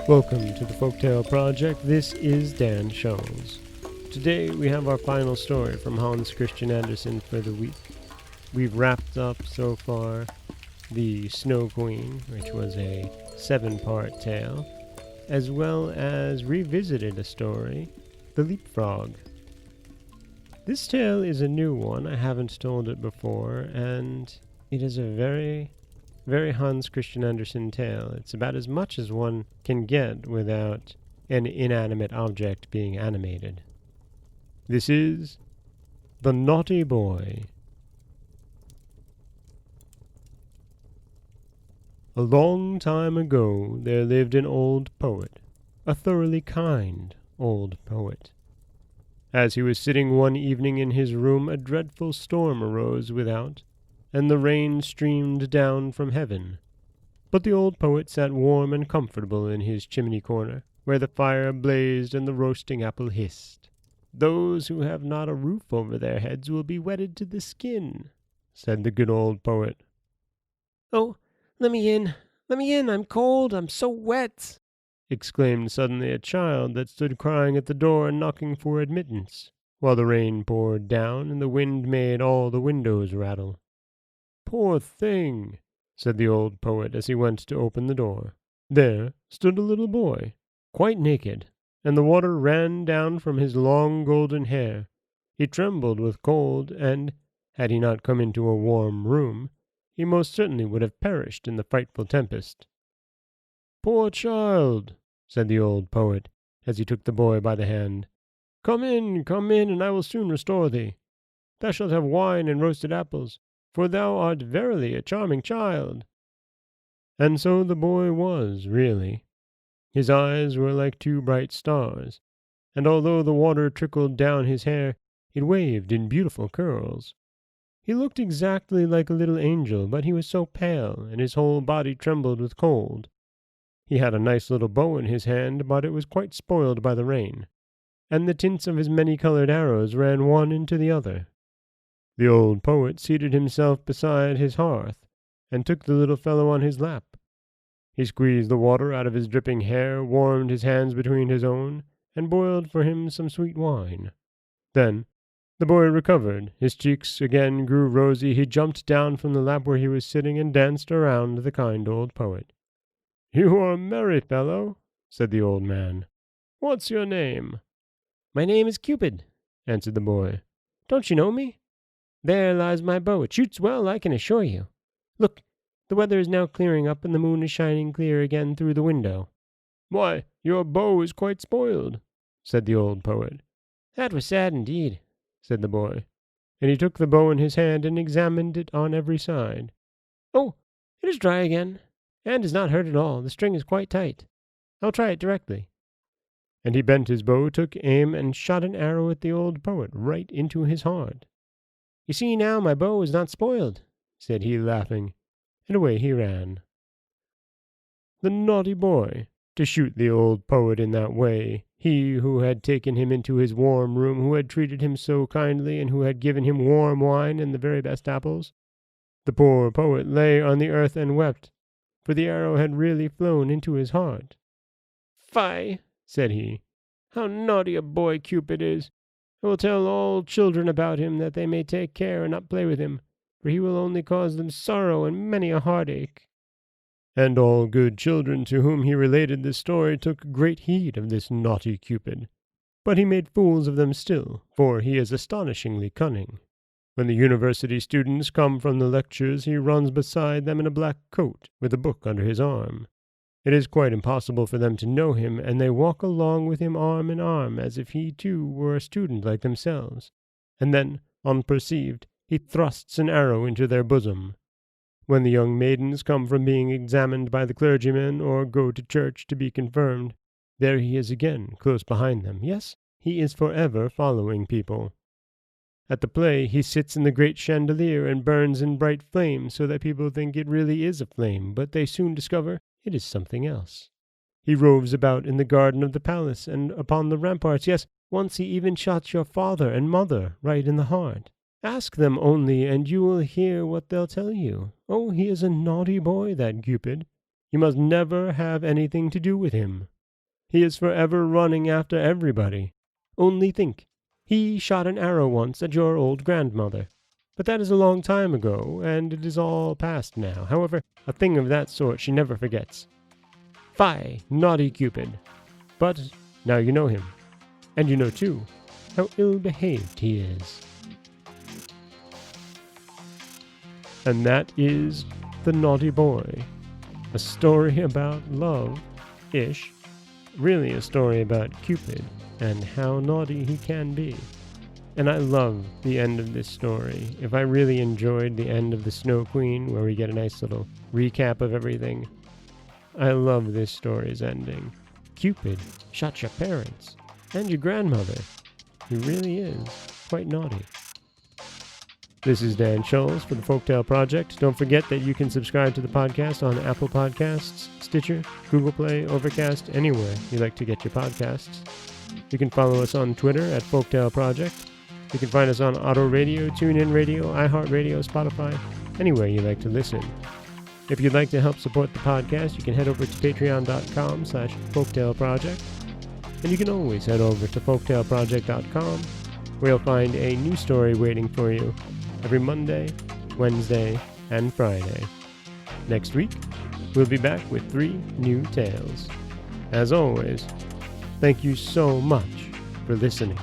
Welcome to the Folktale Project. This is Dan Scholes. Today we have our final story from Hans Christian Andersen for the week. We've wrapped up so far The Snow Queen, which was a 7-part tale, as well as revisited a story, The Leapfrog. This tale is a new one. I haven't told it before, and it is a very Hans Christian Andersen tale. It's about as much as one can get without an inanimate object being animated. This is The Naughty Boy. A long time ago there lived an old poet, a thoroughly kind old poet. As he was sitting one evening in his room, a dreadful storm arose without, and the rain streamed down from heaven. But the old poet sat warm and comfortable in his chimney corner, where the fire blazed and the roasting apple hissed. "Those who have not a roof over their heads will be wetted to the skin," said the good old poet. "Oh, let me in, I'm cold, I'm so wet," exclaimed suddenly a child that stood crying at the door and knocking for admittance, while the rain poured down and the wind made all the windows rattle. "Poor thing," said the old poet as he went to open the door. There stood a little boy, quite naked, and the water ran down from his long golden hair. He trembled with cold, and, had he not come into a warm room, he most certainly would have perished in the frightful tempest. "Poor child," said the old poet, as he took the boy by the hand. Come in, and I will soon restore thee. Thou shalt have wine and roasted apples, for thou art verily a charming child." And so the boy was, really. His eyes were like 2 bright stars, and although the water trickled down his hair, it waved in beautiful curls. He looked exactly like a little angel, but he was so pale, and his whole body trembled with cold. He had a nice little bow in his hand, but it was quite spoiled by the rain, and the tints of his many-colored arrows ran one into the other. The old poet seated himself beside his hearth, and took the little fellow on his lap. He squeezed the water out of his dripping hair, warmed his hands between his own, and boiled for him some sweet wine. Then the boy recovered, his cheeks again grew rosy, he jumped down from the lap where he was sitting and danced around the kind old poet. "You are a merry fellow," said the old man. "What's your name?" "My name is Cupid," answered the boy. "Don't you know me? There lies my bow. It shoots well, I can assure you. Look, the weather is now clearing up, and the moon is shining clear again through the window." "Why, your bow is quite spoiled," said the old poet. "That was sad indeed," said the boy, and he took the bow in his hand and examined it on every side. "Oh, it is dry again, and is not hurt at all. The string is quite tight. I'll try it directly." And he bent his bow, took aim, and shot an arrow at the old poet right into his heart. "You see now my bow is not spoiled," said he, laughing, and away he ran. The naughty boy, to shoot the old poet in that way, he who had taken him into his warm room, who had treated him so kindly, and who had given him warm wine and the very best apples. The poor poet lay on the earth and wept, for the arrow had really flown into his heart. "Fie," said he, "how naughty a boy Cupid is! I will tell all children about him, that they may take care and not play with him, for he will only cause them sorrow and many a heartache." And all good children to whom he related this story took great heed of this naughty Cupid. But he made fools of them still, for he is astonishingly cunning. When the university students come from the lectures, he runs beside them in a black coat, with a book under his arm. It is quite impossible for them to know him, and they walk along with him arm in arm, as if he too were a student like themselves. And then, unperceived, he thrusts an arrow into their bosom. When the young maidens come from being examined by the clergyman, or go to church to be confirmed, there he is again, close behind them. Yes, he is forever following people. At the play, he sits in the great chandelier and burns in bright flames, so that people think it really is a flame, but they soon discover it is something else. He roves about in the garden of the palace and upon the ramparts. Yes, once he even shot your father and mother right in the heart. Ask them only, and you will hear what they'll tell you. Oh, he is a naughty boy, that Cupid. You must never have anything to do with him. He is forever running after everybody. Only think, he shot an arrow once at your old grandmother. But that is a long time ago, and it is all past now. However, a thing of that sort she never forgets. Fie, naughty Cupid. But now you know him. And you know, too, how ill-behaved he is. And that is The Naughty Boy. A story about love-ish. Really a story about Cupid and how naughty he can be. And I love the end of this story. If I really enjoyed the end of The Snow Queen, where we get a nice little recap of everything, I love this story's ending. Cupid shot your parents and your grandmother. He really is quite naughty. This is Dan Scholes for the Folktale Project. Don't forget that you can subscribe to the podcast on Apple Podcasts, Stitcher, Google Play, Overcast, anywhere you like to get your podcasts. You can follow us on Twitter at Folktale Project. You can find us on Auto Radio, TuneIn Radio, iHeartRadio, Spotify, anywhere you like to listen. If you'd like to help support the podcast, you can head over to patreon.com/folktaleproject. And you can always head over to folktaleproject.com, where you'll find a new story waiting for you every Monday, Wednesday, and Friday. Next week, we'll be back with 3 new tales. As always, thank you so much for listening.